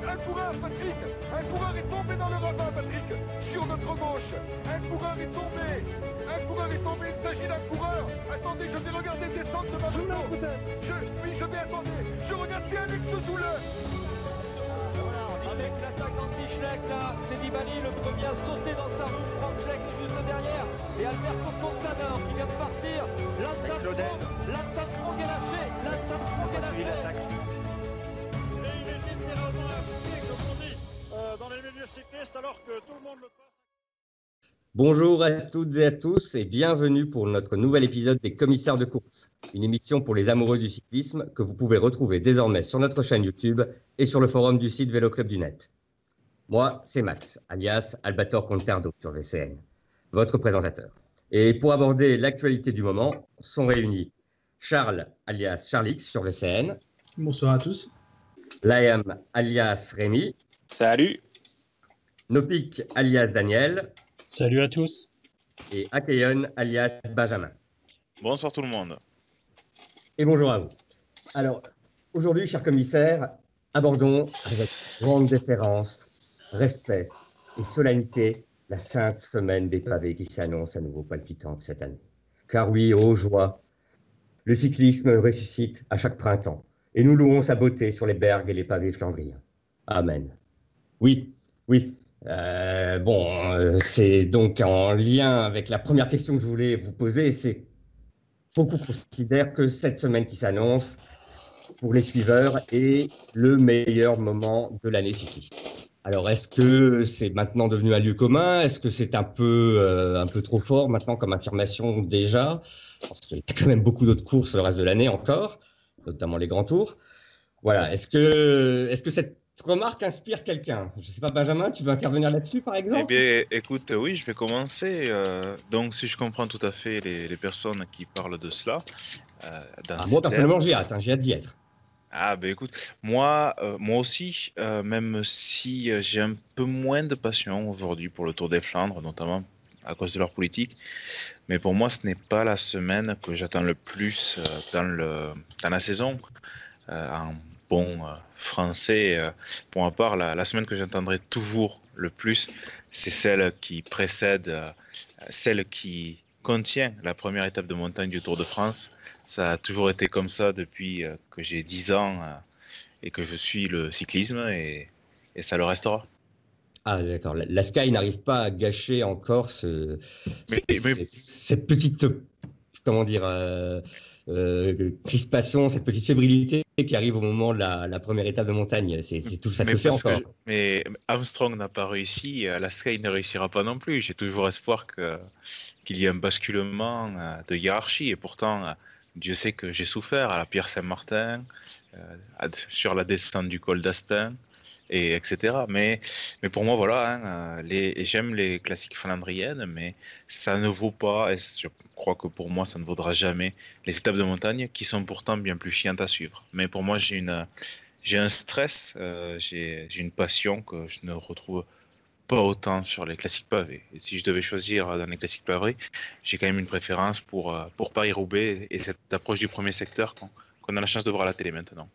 un coureur, Patrick. Un coureur est tombé dans le ravin, Patrick. Sur notre gauche. Un coureur est tombé. Un coureur est tombé. Il s'agit d'un coureur. Attendez, je vais regarder descendre de ma moto. Oui, je vais attendre. Je regarde si Alex Zoule. Avec l'attaquant de Schleck, là, c'est Nibali, le premier à sauter dans sa roue. Frank Schleck est juste derrière. Et Alberto Contador qui vient de partir. Lance Armstrong est lâché. Lance Armstrong est lâché. Et il est littéralement à pied, comme on dit, dans les milieux cyclistes, alors que tout le monde le passe. Bonjour à toutes et à tous et bienvenue pour notre nouvel épisode des Commissaires de course, une émission pour les amoureux du cyclisme que vous pouvez retrouver désormais sur notre chaîne YouTube et sur le forum du site Vélo Club du Net. Moi, c'est Max, alias Albator Contardo sur VCN, votre présentateur. Et pour aborder l'actualité du moment, sont réunis Charles, alias Charlix sur VCN. Bonsoir à tous. Liam, alias Rémi. Salut. Nopik, alias Daniel. Salut à tous. Et Akeyon, alias Benjamin. Bonsoir tout le monde. Et bonjour à vous. Alors, aujourd'hui, chers commissaires, abordons avec grande déférence, respect et solennité la sainte semaine des pavés qui s'annonce à nouveau palpitante cette année. Car oui, ô joie, le cyclisme ressuscite à chaque printemps et nous louons sa beauté sur les berges et les pavés flandriens. Amen. Oui. C'est donc en lien avec la première question que je voulais vous poser, c'est beaucoup considèrent que cette semaine qui s'annonce pour les suiveurs est le meilleur moment de l'année cycliste. Alors, est-ce que c'est maintenant devenu un lieu commun? Est-ce que c'est un peu trop fort maintenant comme affirmation déjà? Parce qu'il y a quand même beaucoup d'autres courses le reste de l'année encore, notamment les grands tours. Voilà, est-ce que cette remarque inspire quelqu'un? Je ne sais pas, Benjamin, tu veux intervenir là-dessus, par exemple? Eh bien, écoute, oui, je vais commencer. Donc, si je comprends tout à fait les personnes qui parlent de cela. Moi, personnellement, j'ai hâte d'y être. Ah, ben écoute, moi aussi, même si j'ai un peu moins de passion aujourd'hui pour le Tour des Flandres, notamment à cause de leur politique, mais pour moi, ce n'est pas la semaine que j'attends le plus dans la saison. En bon français, pour ma part, la semaine que j'entendrai toujours le plus, c'est celle qui précède, celle qui contient la première étape de montagne du Tour de France. Ça a toujours été comme ça depuis que j'ai 10 ans et que je suis le cyclisme et ça le restera. Ah d'accord, la Sky n'arrive pas à gâcher encore cette petite, comment dire, crispation, cette petite fébrilité qui arrive au moment de la première étape de montagne. C'est tout ça que fait encore. Mais Armstrong n'a pas réussi, la Sky ne réussira pas non plus. J'ai toujours espoir qu'il y ait un basculement de hiérarchie et pourtant, Dieu sait que j'ai souffert à la Pierre-Saint-Martin, sur la descente du col d'Aspin, et etc. Mais pour moi, voilà, j'aime les classiques flandriennes, mais ça ne vaut pas, et je crois que pour moi, ça ne vaudra jamais les étapes de montagne qui sont pourtant bien plus chiantes à suivre. Mais pour moi, j'ai un stress, j'ai une passion que je ne retrouve pas autant sur les classiques pavés. Et si je devais choisir dans les classiques pavés, j'ai quand même une préférence pour Paris-Roubaix et cette approche du premier secteur qu'on a la chance de voir à la télé maintenant.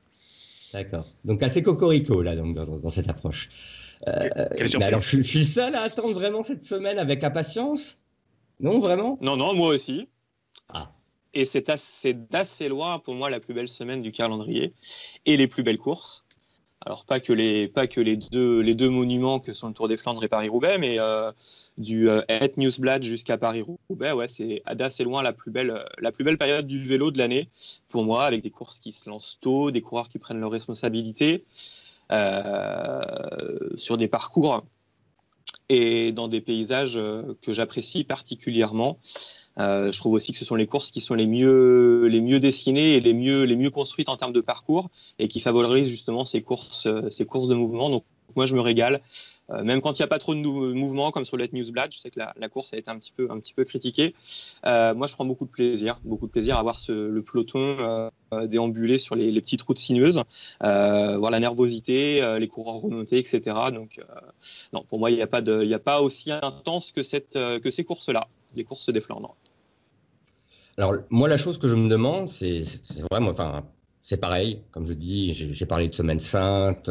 D'accord. Donc assez cocorico là dans cette approche. Mais alors je suis le seul à attendre vraiment cette semaine avec impatience? Non, vraiment? Non, moi aussi. Ah. Et c'est d'assez loin pour moi la plus belle semaine du calendrier et les plus belles courses. Alors pas que les deux monuments que sont le Tour des Flandres et Paris-Roubaix, mais du Het Nieuwsblad jusqu'à Paris-Roubaix, ouais, c'est d'assez loin la plus belle période du vélo de l'année pour moi, avec des courses qui se lancent tôt, des coureurs qui prennent leurs responsabilités sur des parcours et dans des paysages que j'apprécie particulièrement. Je trouve aussi que ce sont les courses qui sont les mieux dessinées et les mieux construites en termes de parcours et qui favorisent justement ces courses de mouvement. Donc moi je me régale, même quand il n'y a pas trop de mouvement comme sur le Het Nieuwsblad. Je sais que la course a été un petit peu critiquée. Moi je prends beaucoup de plaisir à voir le peloton déambuler sur les petites routes sinueuses, voir la nervosité, les coureurs remonter, etc. Donc non, pour moi il n'y a pas aussi intense que ces courses-là, les courses des Flandres. Alors, moi, la chose que je me demande, c'est vraiment, enfin, c'est pareil, comme je dis, j'ai parlé de semaine sainte,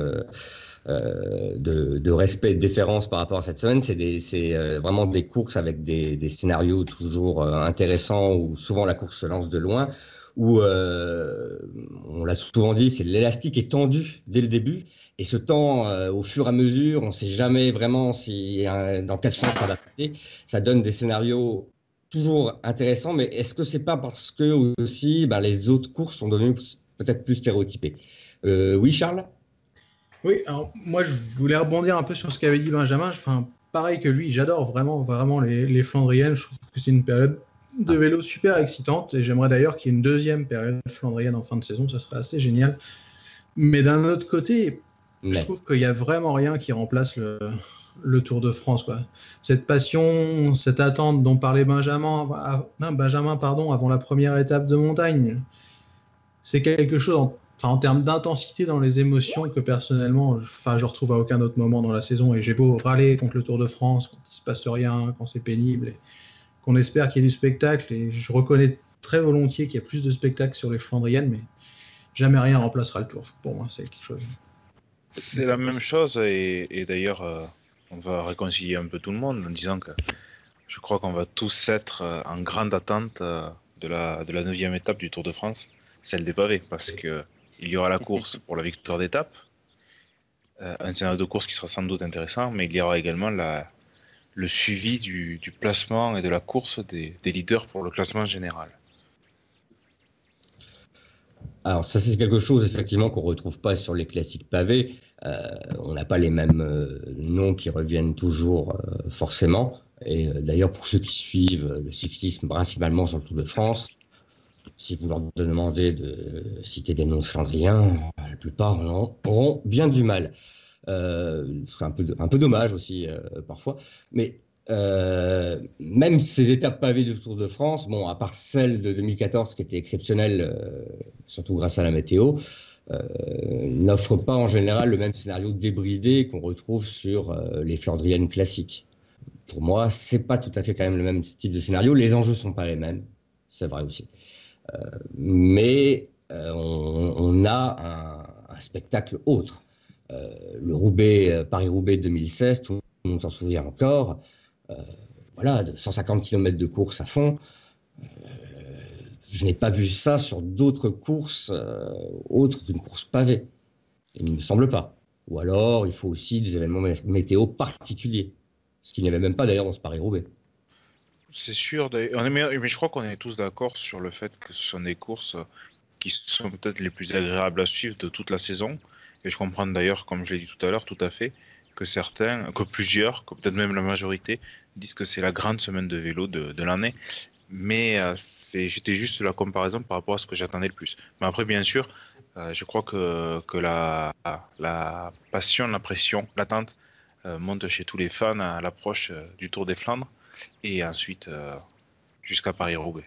de respect et de déférence par rapport à cette semaine. C'est vraiment des courses avec des scénarios toujours intéressants, où souvent la course se lance de loin, où on l'a souvent dit, c'est l'élastique est tendu dès le début, et ce temps, au fur et à mesure, on ne sait jamais vraiment dans quel sens ça va passer. Ça donne des scénarios toujours intéressants, mais est-ce que c'est pas parce que aussi les autres courses sont devenues peut-être plus stéréotypées? Oui, Charles? Oui, alors moi je voulais rebondir un peu sur ce qu'avait dit Benjamin. Enfin, pareil que lui, j'adore vraiment les Flandriennes. Je trouve que c'est une période de vélo super excitante, et j'aimerais d'ailleurs qu'il y ait une deuxième période flandrienne en fin de saison, ça serait assez génial. Mais d'un autre côté, je trouve qu'il n'y a vraiment rien qui remplace le Tour de France, quoi. Cette passion, cette attente dont parlait Benjamin, avant la première étape de montagne, c'est quelque chose en termes d'intensité dans les émotions que personnellement, je retrouve à aucun autre moment dans la saison. Et j'ai beau râler contre le Tour de France quand il se passe rien, quand c'est pénible, et qu'on espère qu'il y ait du spectacle. Et je reconnais très volontiers qu'il y a plus de spectacle sur les Flandriennes, mais jamais rien remplacera le Tour. Pour moi, c'est quelque chose. C'est la même chose, et d'ailleurs, on va réconcilier un peu tout le monde en disant que je crois qu'on va tous être en grande attente de la 9e étape du Tour de France, celle des pavés, parce que il y aura la course pour la victoire d'étape, un scénario de course qui sera sans doute intéressant, mais il y aura également le suivi du placement et de la course des leaders pour le classement général. Alors ça, c'est quelque chose effectivement qu'on ne retrouve pas sur les classiques pavés. On n'a pas les mêmes noms qui reviennent toujours forcément. Et d'ailleurs, pour ceux qui suivent le cyclisme principalement sur le Tour de France, si vous leur demandez de citer des noms flandriens, la plupart auront bien du mal. C'est un peu dommage aussi parfois. Mais même ces étapes pavées du Tour de France, bon, à part celle de 2014 qui était exceptionnelle, surtout grâce à la météo, n'offrent pas en général le même scénario débridé qu'on retrouve sur les Flandriennes classiques. Pour moi, c'est pas tout à fait quand même le même type de scénario. Les enjeux sont pas les mêmes, c'est vrai aussi. Mais on a un spectacle autre. Le Paris-Roubaix 2016, tout le monde s'en souvient encore. De 150 km de course à fond. Je n'ai pas vu ça sur d'autres courses autres qu'une course pavée. Il ne me semble pas. Ou alors, il faut aussi des événements météo particuliers. Ce qui n'y avait même pas d'ailleurs dans ce Paris-Roubaix. C'est sûr, mais je crois qu'on est tous d'accord sur le fait que ce sont des courses qui sont peut-être les plus agréables à suivre de toute la saison. Et je comprends d'ailleurs, comme je l'ai dit tout à l'heure, tout à fait, que plusieurs, que peut-être même la majorité, disent que c'est la grande semaine de vélo de l'année. Mais j'étais juste la comparaison par rapport à ce que j'attendais le plus. Mais après, bien sûr, je crois que la passion, la pression, l'attente monte chez tous les fans à l'approche du Tour des Flandres. Et ensuite jusqu'à Paris-Roubaix.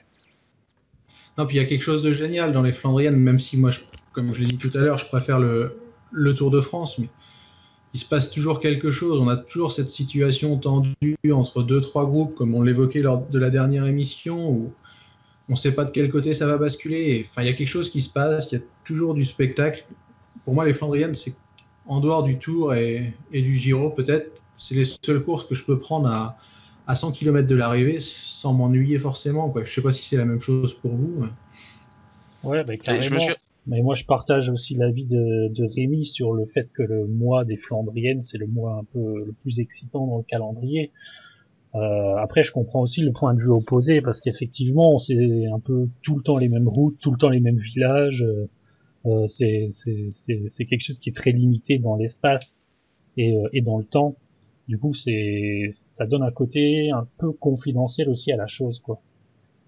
Non, puis il y a quelque chose de génial dans les Flandriennes, même si moi, comme je l'ai dit tout à l'heure, je préfère le Tour de France, mais il se passe toujours quelque chose. On a toujours cette situation tendue entre 2-3 groupes, comme on l'évoquait lors de la dernière émission, où on ne sait pas de quel côté ça va basculer. Enfin, il y a quelque chose qui se passe, il y a toujours du spectacle. Pour moi, les Flandriennes, c'est en dehors du Tour et du Giro, peut-être, c'est les seules courses que je peux prendre à 100 km de l'arrivée sans m'ennuyer forcément, quoi. Je ne sais pas si c'est la même chose pour vous. Ouais, carrément. Mais moi, je partage aussi l'avis de Rémi sur le fait que le mois des Flandriennes, c'est le mois un peu le plus excitant dans le calendrier. Après, je comprends aussi le point de vue opposé, parce qu'effectivement, c'est un peu tout le temps les mêmes routes, tout le temps les mêmes villages. C'est quelque chose qui est très limité dans l'espace et dans le temps. Du coup, ça donne un côté un peu confidentiel aussi à la chose, quoi.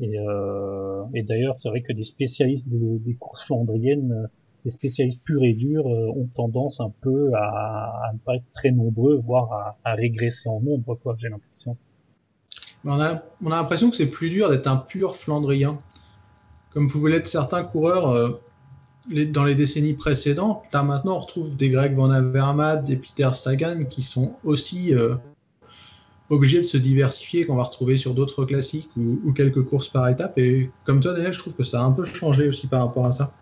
Et d'ailleurs, c'est vrai que des spécialistes des courses flandriennes, des spécialistes purs et durs, ont tendance un peu à ne pas être très nombreux, voire à régresser en nombre, quoi, j'ai l'impression. On a l'impression que c'est plus dur d'être un pur Flandrien. Comme pouvaient l'être certains coureurs dans les décennies précédentes. Là, maintenant, on retrouve des Greg Van Avermaet, des Peter Sagan qui sont aussi obligés de se diversifier, qu'on va retrouver sur d'autres classiques ou quelques courses par étape. Et comme toi, Daniel, je trouve que ça a un peu changé aussi par rapport à ça.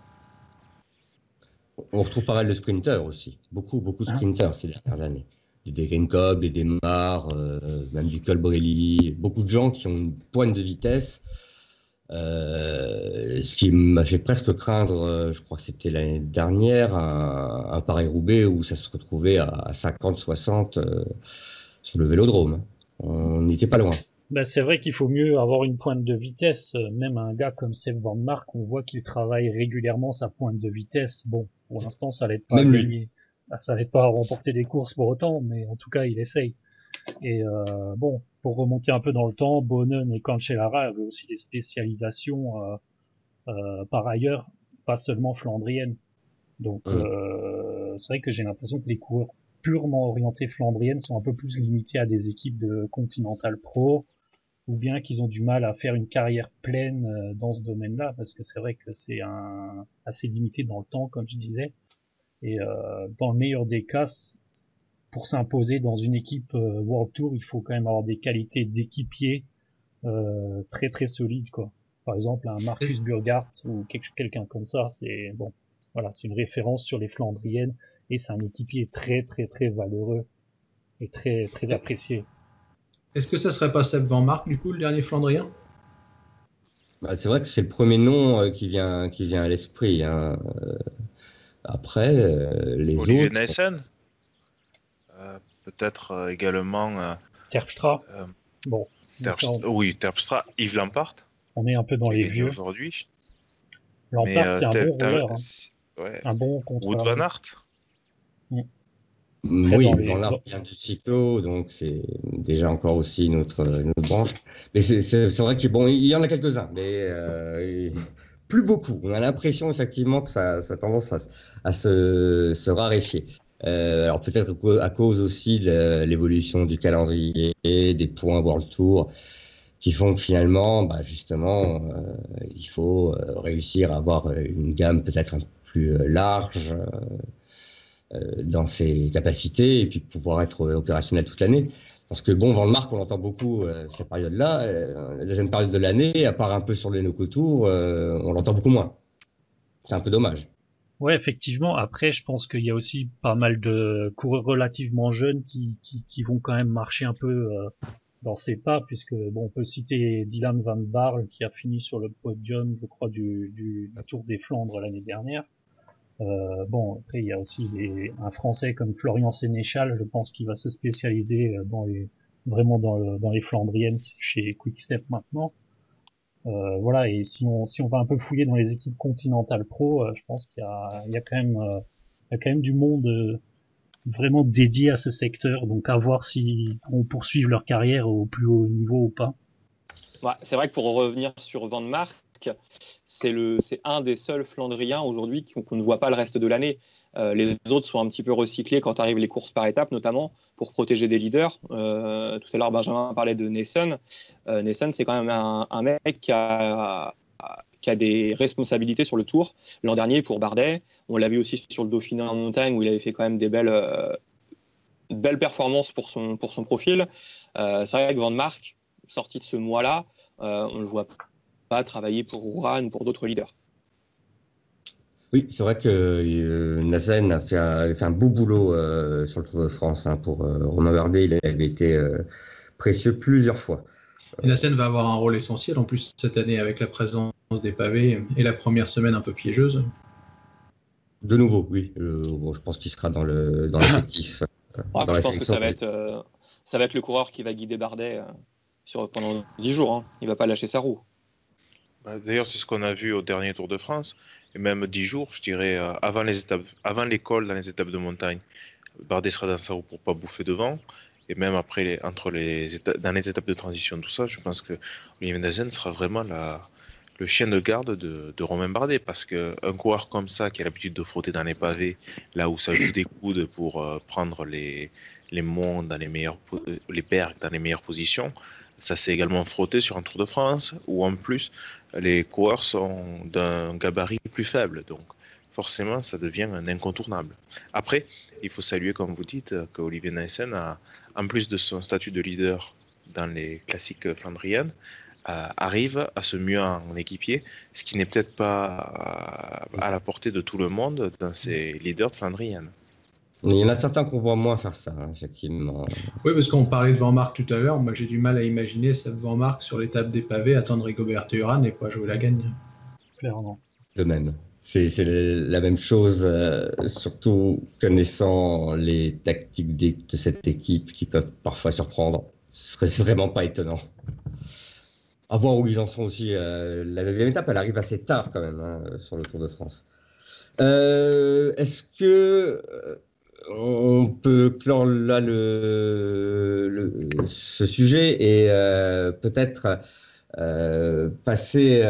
On retrouve pas mal de sprinters aussi. Beaucoup de sprinters ces dernières années. Des Greencobb, des Demar, même du Colbrelli. Beaucoup de gens qui ont une pointe de vitesse. Ce qui m'a fait presque craindre, je crois que c'était l'année dernière, un Paris-Roubaix où ça se retrouvait à 50-60 sur le vélodrome. On n'était pas loin. Ben, c'est vrai qu'il faut mieux avoir une pointe de vitesse. Même un gars comme Seb Van Mark, on voit qu'il travaille régulièrement sa pointe de vitesse. Bon, pour l'instant, ça l'aide pas à gagner. Ça l'aide pas à remporter des courses pour autant, mais en tout cas, il essaye. Et bon, pour remonter un peu dans le temps, Bonnen et Cancellara avaient aussi des spécialisations par ailleurs, pas seulement flandriennes. Donc c'est vrai que j'ai l'impression que les coureurs purement orientés flandriennes sont un peu plus limités à des équipes de Continental Pro, ou bien qu'ils ont du mal à faire une carrière pleine dans ce domaine-là, parce que c'est vrai que c'est assez limité dans le temps, comme je disais. Et dans le meilleur des cas, pour s'imposer dans une équipe World Tour, il faut quand même avoir des qualités d'équipier très très solides, quoi. Par exemple, un Marcus Burghardt ou quelqu'un comme ça, c'est bon. Voilà, c'est une référence sur les Flandriennes et c'est un équipier très très très valeureux et très très apprécié. Est-ce que ça serait pas Seb Van Mark, du coup, le dernier Flandrien? Bah, c'est vrai que c'est le premier nom qui vient à l'esprit. Hein. Après, les Olivier autres... Neysen peut-être également... Terpstra. Bon. Oui, Terpstra. Yves Lampaert. On est un peu dans les vieux. Aujourd'hui. Lampaert, c'est un bon rouleur. Hein. Ouais. Un bon contre. Wout van Aert. Oui, Van Aert vient du cyclo, donc c'est déjà encore aussi notre branche. Mais c'est vrai qu'il il y en a quelques-uns, mais plus beaucoup. On a l'impression effectivement que ça a tendance à se raréfier. Alors peut-être à cause aussi de l'évolution du calendrier, des points World Tour, qui font que finalement, justement, il faut réussir à avoir une gamme peut-être un peu plus large dans ses capacités et puis pouvoir être opérationnel toute l'année. Parce que bon, Van Mark, on l'entend beaucoup cette période-là. La deuxième période de l'année, à part un peu sur les Noco Tours, on l'entend beaucoup moins. C'est un peu dommage. Ouais, effectivement. Après, je pense qu'il y a aussi pas mal de coureurs relativement jeunes qui vont quand même marcher un peu dans ses pas, puisque bon, on peut citer Dylan Van Baarle qui a fini sur le podium, je crois, du Tour des Flandres l'année dernière. Bon, après il y a aussi un Français comme Florian Sénéchal, je pense qu'il va se spécialiser vraiment dans les Flandriennes chez Quick-Step maintenant. Voilà, et si on va un peu fouiller dans les équipes Continental Pro, je pense qu'il y a quand même du monde vraiment dédié à ce secteur, donc à voir s'ils pourront poursuivre leur carrière au plus haut niveau ou pas. Ouais, c'est vrai que pour revenir sur Van Mark, c'est un des seuls Flandriens aujourd'hui qu'on ne voit pas le reste de l'année. Les autres sont un petit peu recyclés quand arrivent les courses par étapes, notamment pour protéger des leaders. Tout à l'heure, Benjamin parlait de Neysen. Neysen, c'est quand même un mec qui a des responsabilités sur le Tour. L'an dernier, pour Bardet, on l'a vu aussi sur le Dauphiné en montagne, où il avait fait quand même des belles performances pour son profil. C'est vrai que Van Mark, sorti de ce mois-là, on le voit pas travailler pour Uran ou pour d'autres leaders. Oui, c'est vrai que Nazen a fait un beau boulot sur le Tour de France. Hein, pour Romain Bardet, il avait été précieux plusieurs fois. Et Nazen va avoir un rôle essentiel en plus cette année avec la présence des pavés et la première semaine un peu piégeuse. De nouveau, oui. Bon, je pense qu'il sera dans l'effectif. Je pense que ça va être le coureur qui va guider Bardet pendant 10 jours. Hein. Il ne va pas lâcher sa roue. D'ailleurs, c'est ce qu'on a vu au dernier Tour de France. Et même 10 jours, je dirais, avant l'école, dans les étapes de montagne. Bardet sera dans sa roue pour ne pas bouffer devant. Et même après, dans les étapes de transition, tout ça, je pense que Olivier Nazen sera vraiment le chien de garde de Romain Bardet. Parce qu'un coureur comme ça, qui a l'habitude de frotter dans les pavés, là où ça joue des coudes pour prendre les monts dans les bergs dans les meilleures positions, ça s'est également frotté sur un Tour de France où en plus les coureurs sont d'un gabarit plus faible, donc forcément ça devient un incontournable. Après, il faut saluer, comme vous dites, que Olivier Neysen a, en plus de son statut de leader dans les classiques flandriennes, arrive à se muer en équipier, ce qui n'est peut-être pas à la portée de tout le monde dans ces leaders de Flandrienne. Il y en a certains qu'on voit moins faire ça, effectivement. Oui, parce qu'on parlait de Van Mark tout à l'heure. Moi, j'ai du mal à imaginer cette Van Mark sur l'étape des pavés, attendre Rigoberto Urán et pas jouer la gagne. Clairement. De même. C'est la même chose, surtout connaissant les tactiques de cette équipe qui peuvent parfois surprendre. Ce serait vraiment pas étonnant. À voir où ils en sont aussi. La 9e étape, elle arrive assez tard quand même sur le Tour de France. Est-ce que on peut clore là ce sujet et peut-être passer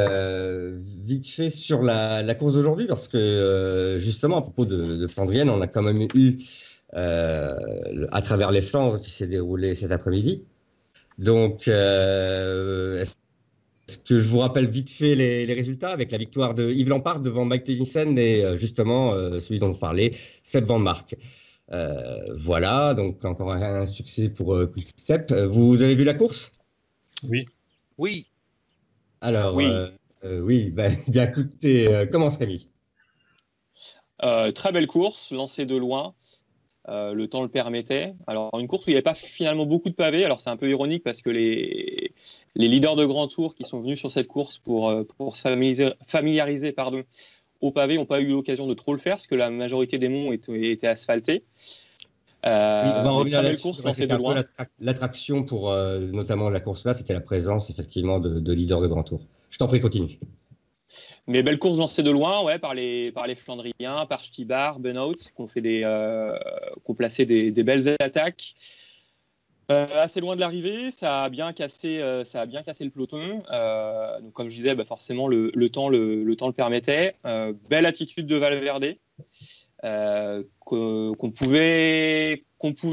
vite fait sur la course d'aujourd'hui, parce que justement à propos de Flandrienne, on a quand même eu à travers les Flandres qui s'est déroulé cet après-midi. Donc est-ce que je vous rappelle vite fait les résultats avec la victoire de Yves Lampaert devant Mike Teunissen et justement celui dont on parlait, Seb Van Mark. Voilà, donc encore un succès pour Quick-Step. Vous avez vu la course? Oui. Oui. Alors, oui, bien écoutez, commence Rémi. Très belle course, lancée de loin. Le temps le permettait. Alors, une course où il n'y avait pas finalement beaucoup de pavés. Alors, c'est un peu ironique parce que les leaders de Grand Tour qui sont venus sur cette course pour se familiariser au pavé n'ont pas eu l'occasion de trop le faire parce que la majorité des monts étaient asphaltés. Oui, on va revenir très belle course lancée de loin. L'attraction pour notamment la course là, c'était la présence effectivement de leaders de Grand Tour. Je t'en prie, continue. Mais belle course lancée de loin, ouais, par les Flandriens, par Stibar, Benoît, qui ont placé des belles attaques. Assez loin de l'arrivée, ça a bien cassé le peloton. Donc, comme je disais, forcément le temps le permettait. Belle attitude de Valverde qu'on pouvait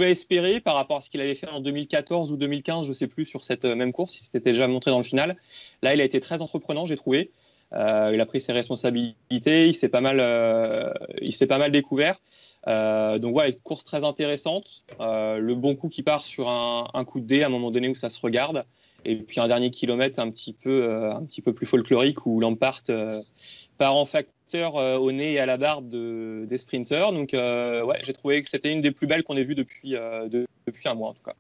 espérer par rapport à ce qu'il avait fait en 2014 ou 2015, je sais plus, sur cette même course. Il s'était déjà montré dans le final. Là, il a été très entreprenant, j'ai trouvé. Il a pris ses responsabilités, il s'est pas mal découvert. Donc voilà, une course très intéressante. Le bon coup qui part sur un coup de dé à un moment donné où ça se regarde. Et puis un dernier kilomètre un petit peu plus folklorique où Lampaert part en facteur au nez et à la barbe des sprinters. Donc ouais, j'ai trouvé que c'était une des plus belles qu'on ait vues depuis un mois en tout cas.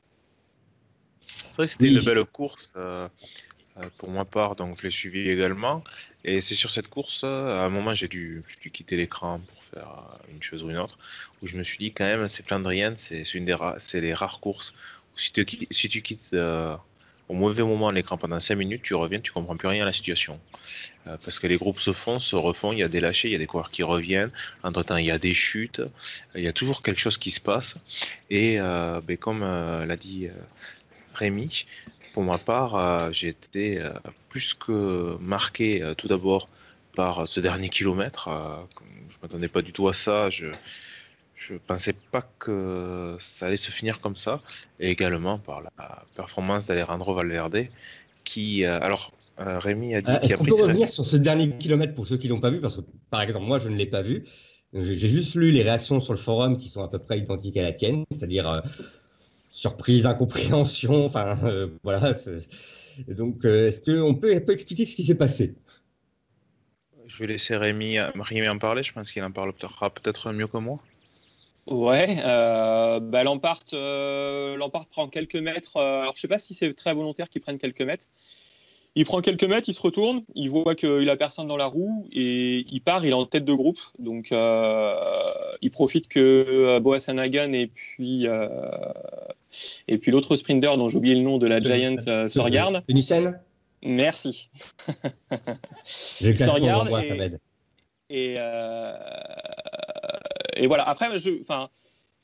C'est vrai que c'était une belle course. Pour ma part, donc je l'ai suivi également. Et c'est sur cette course, à un moment, j'ai dû quitter l'écran pour faire une chose ou une autre, où je me suis dit quand même, c'est Flandrienne, c'est les rares courses où si tu quittes au mauvais moment l'écran pendant 5 minutes, tu reviens, tu comprends plus rien à la situation. Parce que les groupes se refont, il y a des lâchers, il y a des coureurs qui reviennent, entre-temps il y a des chutes, il y a toujours quelque chose qui se passe. Et comme l'a dit Rémi, pour ma part, j'ai été plus que marqué tout d'abord par ce dernier kilomètre. Je ne m'attendais pas du tout à ça. Je ne pensais pas que ça allait se finir comme ça. Et également par la performance d'Alejandro Valverde qui... Rémi a dit qu'il a pris... Est-ce qu'on peut revenir sur ce dernier kilomètre pour ceux qui ne l'ont pas vu? Parce que, par exemple, moi, je ne l'ai pas vu. J'ai juste lu les réactions sur le forum qui sont à peu près identiques à la tienne, c'est-à-dire... surprise, incompréhension, enfin voilà. Donc, est-ce qu'on peut expliquer ce qui s'est passé? Je vais laisser Rémi en parler, je pense qu'il en parlera peut-être mieux que moi. Ouais, Lampaert prend quelques mètres. Alors, je ne sais pas si c'est très volontaire qu'il prenne quelques mètres. Il prend quelques mètres, il se retourne, il voit qu'il n'a personne dans la roue et il part, il est en tête de groupe. Donc, il profite que Boas Hagen et puis l'autre sprinter dont j'ai oublié le nom de la Giant se regardent. Teunissen. Merci. J'ai se regardent ça m'aide. Et voilà. Après,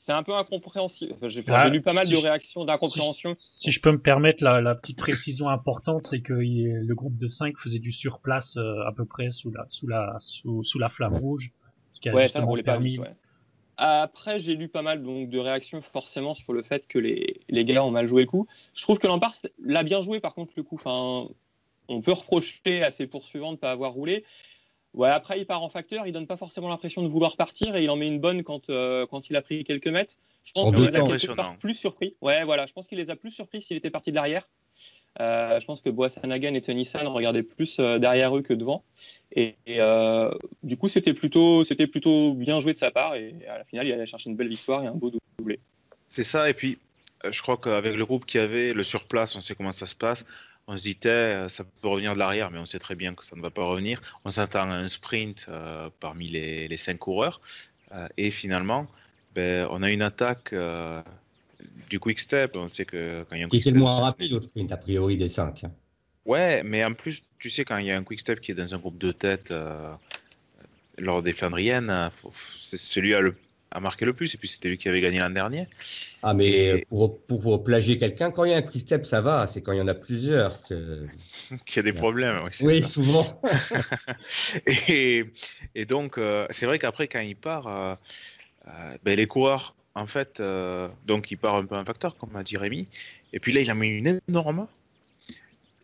c'est un peu incompréhensible. J'ai lu pas mal de réactions d'incompréhension. Si je peux me permettre, la petite précision importante, c'est que le groupe de 5 faisait du surplace à peu près sous la flamme rouge. Ouais, ça ne roulait pas vite. Ouais. Après, j'ai lu pas mal donc, de réactions forcément sur le fait que les gars ont mal joué le coup. Je trouve que Lampaert l'a bien joué par contre le coup. On peut reprocher à ses poursuivants de ne pas avoir roulé. Ouais, après, il part en facteur, il donne pas forcément l'impression de vouloir partir et il en met une bonne quand il a pris quelques mètres. Je pense qu'il les a quelque part plus surpris. Ouais, voilà, je pense qu'il les a plus surpris s'il était parti de l'arrière. Je pense que Boasson Hagen et Tennyson regardaient plus derrière eux que devant. Et du coup, c'était plutôt bien joué de sa part. Et à la finale, il allait chercher une belle victoire et un beau doublé. C'est ça. Et puis, je crois qu'avec le groupe qu'il y avait, le surplace, on sait comment ça se passe. On se disait, ça peut revenir de l'arrière, mais on sait très bien que ça ne va pas revenir. On s'attend à un sprint parmi les 5 coureurs. Et finalement, on a une attaque du quick-step. On sait que quand il y a un quick-step... Qui était le moins rapide au sprint, a priori, des 5. Ouais, mais en plus, tu sais, quand il y a un quick-step qui est dans un groupe de tête lors des Flandriennes, c'est celui a marqué le plus, et puis c'était lui qui avait gagné l'an dernier. Ah, mais pour plagier quelqu'un, quand il y a un quick-step, ça va, c'est quand il y en a plusieurs qu'il y a des problèmes. Oui, souvent. et donc, c'est vrai qu'après, quand il part, les coureurs, en fait, donc il part un peu un facteur, comme a dit Rémi, et puis là, il a mis une énorme.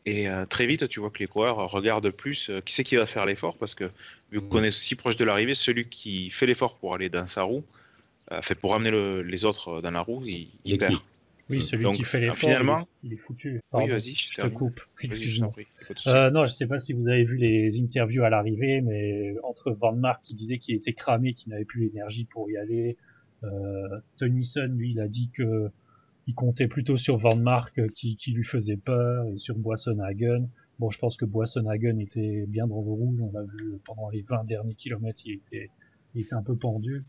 Et très vite, tu vois que les coureurs regardent plus qui c'est qui va faire l'effort, parce que vu qu'on est si proche de l'arrivée, celui qui fait l'effort pour aller dans sa roue, pour ramener les autres dans la roue, il perd. Oui, celui qui fait l'effort, finalement, il est foutu. Pardon, oui, vas-y, je te coupe. Excuse-moi. Non, je sais pas si vous avez vu les interviews à l'arrivée, mais entre Van Mark qui disait qu'il était cramé, qu'il n'avait plus l'énergie pour y aller, Tennyson, lui, il a dit que il comptait plutôt sur Van Mark qui lui faisait peur et sur Boasson Hagen. Bon, je pense que Boasson Hagen était bien dans le rouge. On l'a vu pendant les 20 derniers kilomètres, il était un peu pendu.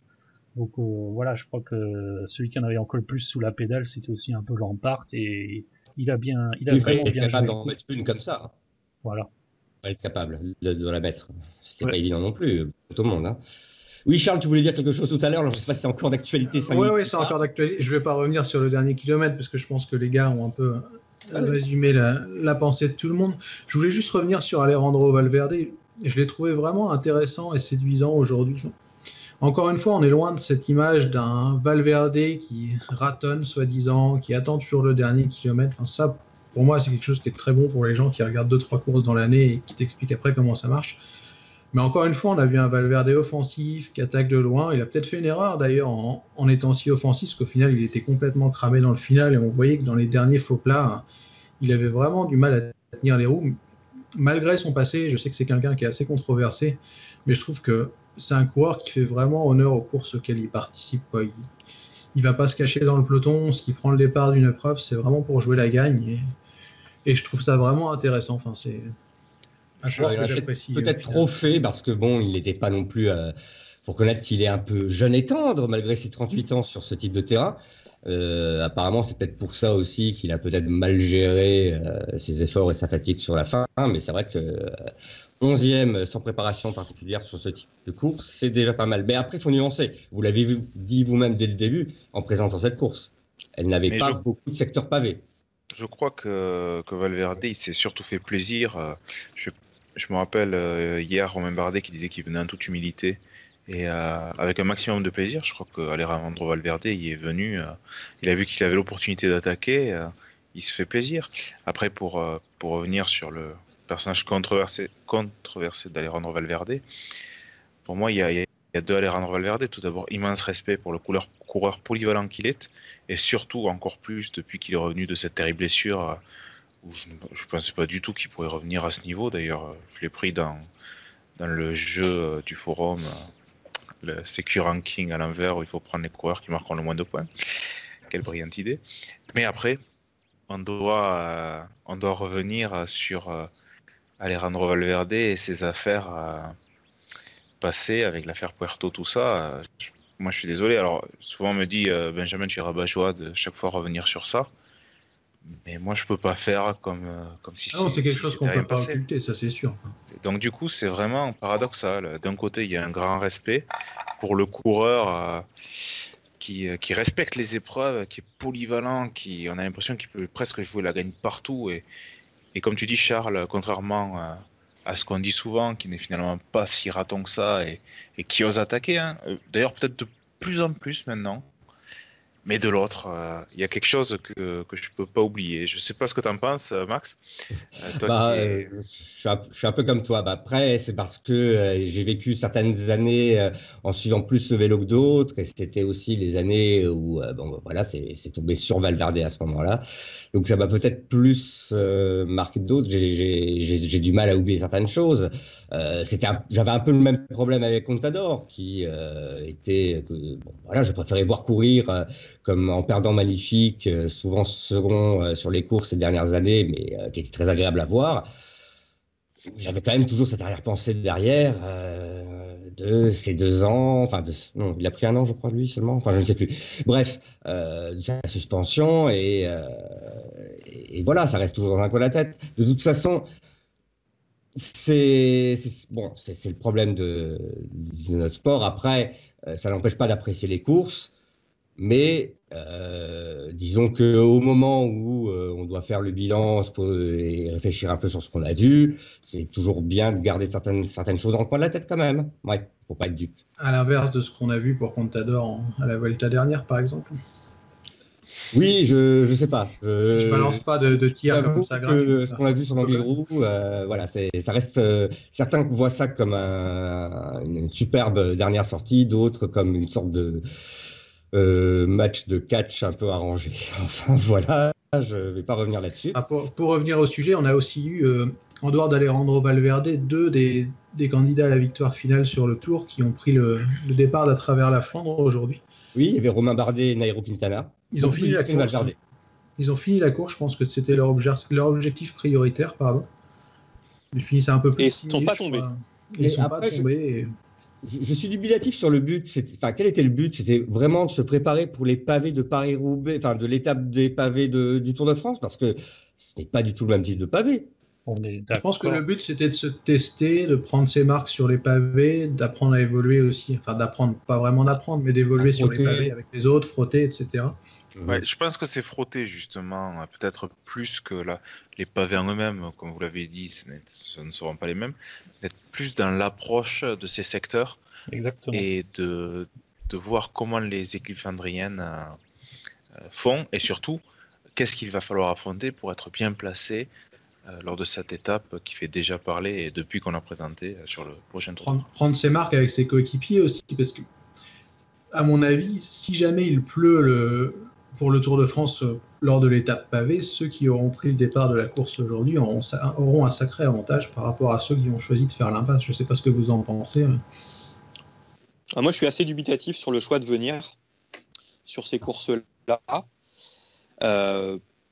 Donc voilà, je crois que celui qui en avait encore le plus sous la pédale, c'était aussi un peu Lampard et il a vraiment bien joué. Il est capable d'en mettre une comme ça. Voilà. Il est capable de la mettre. C'était pas évident non plus pour tout le monde. Hein. Oui, Charles, tu voulais dire quelque chose tout à l'heure. Je ne sais pas si c'est encore d'actualité. Oui, c'est encore d'actualité. Je ne vais pas revenir sur le dernier kilomètre parce que je pense que les gars ont un peu résumé la pensée de tout le monde. Je voulais juste revenir sur Alejandro Valverde. Je l'ai trouvé vraiment intéressant et séduisant aujourd'hui. Encore une fois, on est loin de cette image d'un Valverde qui ratonne, soi-disant, qui attend toujours le dernier kilomètre. Enfin, ça, pour moi, c'est quelque chose qui est très bon pour les gens qui regardent 2-3 courses dans l'année et qui t'expliquent après comment ça marche. Mais encore une fois, on a vu un Valverde offensif qui attaque de loin. Il a peut-être fait une erreur d'ailleurs en étant si offensif, parce qu'au final, il était complètement cramé dans le final et on voyait que dans les derniers faux plats, il avait vraiment du mal à tenir les roues. Malgré son passé, je sais que c'est quelqu'un qui est assez controversé, mais je trouve que c'est un coureur qui fait vraiment honneur aux courses auxquelles il participe. Il ne va pas se cacher dans le peloton. S'il prend le départ d'une épreuve, c'est vraiment pour jouer la gagne. Et je trouve ça vraiment intéressant. Enfin, c'est un coureur que j'apprécie. Peut-être trop fait, parce que bon, il n'était pas non plus... faut reconnaître qu'il est un peu jeune et tendre, malgré ses 38 ans sur ce type de terrain. Apparemment, c'est peut-être pour ça aussi qu'il a peut-être mal géré ses efforts et sa fatigue sur la fin. Mais c'est vrai que 11e sans préparation particulière sur ce type de course, c'est déjà pas mal. Mais après, il faut nuancer. Vous l'avez dit vous-même dès le début en présentant cette course. Elle n'avait pas beaucoup de secteurs pavés. Je crois que Valverde, il s'est surtout fait plaisir. Je me rappelle hier, Romain Bardet qui disait qu'il venait en toute humilité. Et avec un maximum de plaisir, je crois qu'Alejandro Valverde il est venu, il a vu qu'il avait l'opportunité d'attaquer, il se fait plaisir. Après, pour revenir sur le personnage controversé d'Alejandro Valverde, pour moi, il y a deux Alejandro Valverde. Tout d'abord, immense respect pour le coureur polyvalent qu'il est, et surtout encore plus depuis qu'il est revenu de cette terrible blessure où je ne pensais pas du tout qu'il pourrait revenir à ce niveau. D'ailleurs, je l'ai pris dans le jeu du forum. Le CQ ranking à l'envers où il faut prendre les coureurs qui marqueront le moins de points. Quelle brillante idée. Mais après, on doit revenir sur Alejandro Valverde et ses affaires passées avec l'affaire Puerto, tout ça. Moi, je suis désolé. Alors, souvent, on me dit Benjamin, tu es rabat-joie de chaque fois revenir sur ça. Mais moi, je peux pas faire comme si c'était. Non, c'est quelque chose qu'on peut pas occulter, ça c'est sûr. Donc du coup, c'est vraiment paradoxal. D'un côté, il y a un grand respect pour le coureur qui respecte les épreuves, qui est polyvalent, on a l'impression qu'il peut presque jouer la gagne partout. Et comme tu dis, Charles, contrairement à ce qu'on dit souvent, qui n'est finalement pas si raton que ça et qui ose attaquer. Hein. D'ailleurs, peut-être de plus en plus maintenant. Mais de l'autre, il y a quelque chose que je peux pas oublier. Je sais pas ce que tu en penses, Max. Toi je suis un peu comme toi. Après, c'est parce que j'ai vécu certaines années en suivant plus le vélo que d'autres, et c'était aussi les années où voilà, c'est tombé sur Valverde à ce moment-là. Donc ça m'a peut-être plus marqué que d'autres. J'ai du mal à oublier certaines choses. J'avais un peu le même problème avec Contador, qui voilà, je préférais voir courir comme en perdant magnifique, souvent second sur les courses ces dernières années, mais qui était très agréable à voir. J'avais quand même toujours cette arrière-pensée derrière de ces 2 ans, non, il a pris 1 an, je crois, lui seulement, je ne sais plus. Bref, sa suspension, et voilà, ça reste toujours dans un coin de la tête. De toute façon, c'est le problème de notre sport. Après, ça n'empêche pas d'apprécier les courses. Mais disons qu'au moment où on doit faire le bilan et réfléchir un peu sur ce qu'on a vu, c'est toujours bien de garder certaines choses dans le coin de la tête quand même. Ouais, faut pas être dupe. À l'inverse de ce qu'on a vu pour Contador à la Vuelta dernière, par exemple. Oui, je sais pas. Je balance pas de tir comme ça. Ce qu'on a vu sur l'Angliru, voilà, ça reste. Certains voient ça comme une superbe dernière sortie, d'autres comme une sorte de match de catch un peu arrangé. Enfin voilà, je ne vais pas revenir là-dessus. Pour revenir au sujet, on a aussi eu, en dehors d'Alejandro Valverde, 2 des candidats à la victoire finale sur le Tour qui ont pris le départ d'à travers la Flandre aujourd'hui. Oui, il y avait Romain Bardet et Nairo Quintana. Ils ont fini la course. Valverde. Ils ont fini la course, je pense que c'était leur objectif prioritaire, pardon. Ils finissaient un peu plus. Et ils ne sont pas tombés. Ils ne sont pas tombés. Je suis dubitatif sur le but. Quel était le but? C'était vraiment de se préparer pour les pavés de Paris-Roubaix, de l'étape des pavés du Tour de France, parce que ce n'est pas du tout le même type de pavé. Je pense que le but, c'était de se tester, de prendre ses marques sur les pavés, d'apprendre à évoluer aussi. Enfin, d'apprendre, pas vraiment d'apprendre, mais d'évoluer sur les pavés avec les autres, frotter, etc. Ouais, je pense que c'est frotter, justement, peut-être plus que les pavés en eux-mêmes, comme vous l'avez dit, ce ne seront pas les mêmes, d'être plus dans l'approche de ces secteurs. Exactement. Et de voir comment les équipes flandriennes font, et surtout, qu'est-ce qu'il va falloir affronter pour être bien placé lors de cette étape qui fait déjà parler, et depuis qu'on a présenté sur le prochain tour. Prendre ses marques avec ses coéquipiers aussi, parce que, à mon avis, si jamais il pleut pour le Tour de France lors de l'étape pavée, ceux qui auront pris le départ de la course aujourd'hui auront un sacré avantage par rapport à ceux qui ont choisi de faire l'impasse. Je ne sais pas ce que vous en pensez. Moi, je suis assez dubitatif sur le choix de venir sur ces courses-là.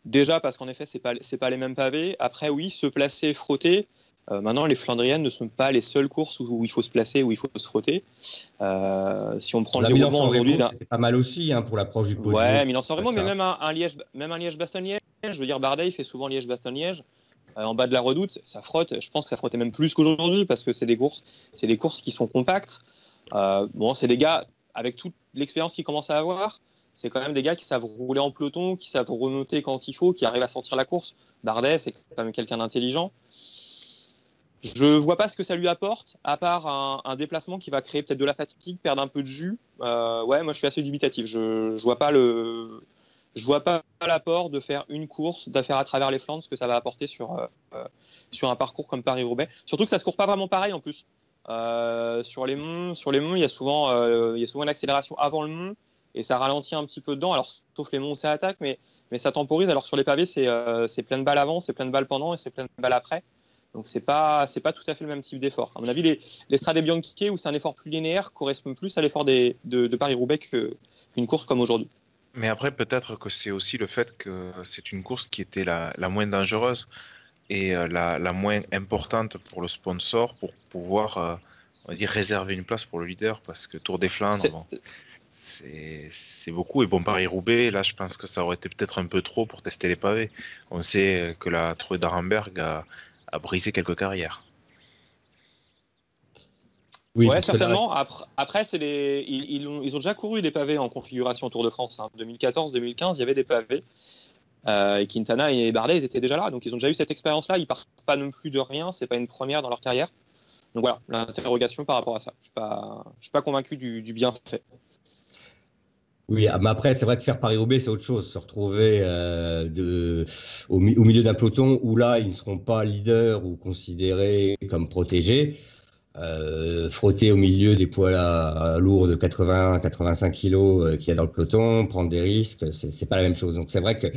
Déjà parce qu'en effet, c'est pas les mêmes pavés. Après, oui, se placer, frotter. Maintenant, les Flandriennes ne sont pas les seules courses où il faut se placer, où il faut se frotter. Si on prend le déroulement aujourd'hui, c'était pas mal aussi pour l'approche du podium. Ouais, Milan-San Remo, mais même un Liège-Bastogne-Liège. Je veux dire, Bardet, il fait souvent Liège-Bastogne-Liège. En bas de la Redoute, ça frotte. Je pense que ça frottait même plus qu'aujourd'hui parce que c'est des courses qui sont compactes. C'est des gars avec toute l'expérience qu'ils commencent à avoir. C'est quand même des gars qui savent rouler en peloton, qui savent remonter quand il faut, qui arrivent à sortir la course. Bardet, c'est quand même quelqu'un d'intelligent. Je vois pas ce que ça lui apporte, à part un déplacement qui va créer peut-être de la fatigue, perdre un peu de jus. Moi je suis assez dubitatif. Je vois pas l'apport de faire une course, d'affaire à travers les Flandres, ce que ça va apporter sur un parcours comme Paris-Roubaix. Surtout que ça se court pas vraiment pareil en plus. Sur les monts, il y a souvent une accélération avant le mont et ça ralentit un petit peu dedans. Alors sauf les monts où ça attaque, mais ça temporise. Alors sur les pavés, c'est plein de balles avant, c'est plein de balles pendant et c'est plein de balles après. Donc c'est pas tout à fait le même type d'effort. À mon avis, les Strade Bianche, où c'est un effort plus linéaire, correspondent plus à l'effort de Paris-Roubaix qu'une course comme aujourd'hui. Mais après, peut-être que c'est aussi le fait que c'est une course qui était la moins dangereuse et la moins importante pour le sponsor pour pouvoir, on va dire, réserver une place pour le leader, parce que Tour des Flandres, c'est beaucoup. Et bon, Paris-Roubaix, là, je pense que ça aurait été peut-être un peu trop pour tester les pavés. On sait que la Trouée d'Arenberg a brisé quelques carrières. Oui, ouais, certainement. Après, ils ont déjà couru des pavés en configuration Tour de France. 2014-2015, il y avait des pavés. Et Quintana et Bardet, ils étaient déjà là. Donc, ils ont déjà eu cette expérience-là. Ils partent pas non plus de rien. C'est pas une première dans leur carrière. Donc, voilà, l'interrogation par rapport à ça. Je suis pas convaincu du bienfait. Oui, mais après, c'est vrai que faire Paris-Roubaix, c'est autre chose. Se retrouver au milieu d'un peloton où là, ils ne seront pas leaders ou considérés comme protégés. Frotter au milieu des poids lourds de 80-85 kilos qu'il y a dans le peloton, prendre des risques, c'est pas la même chose. Donc c'est vrai que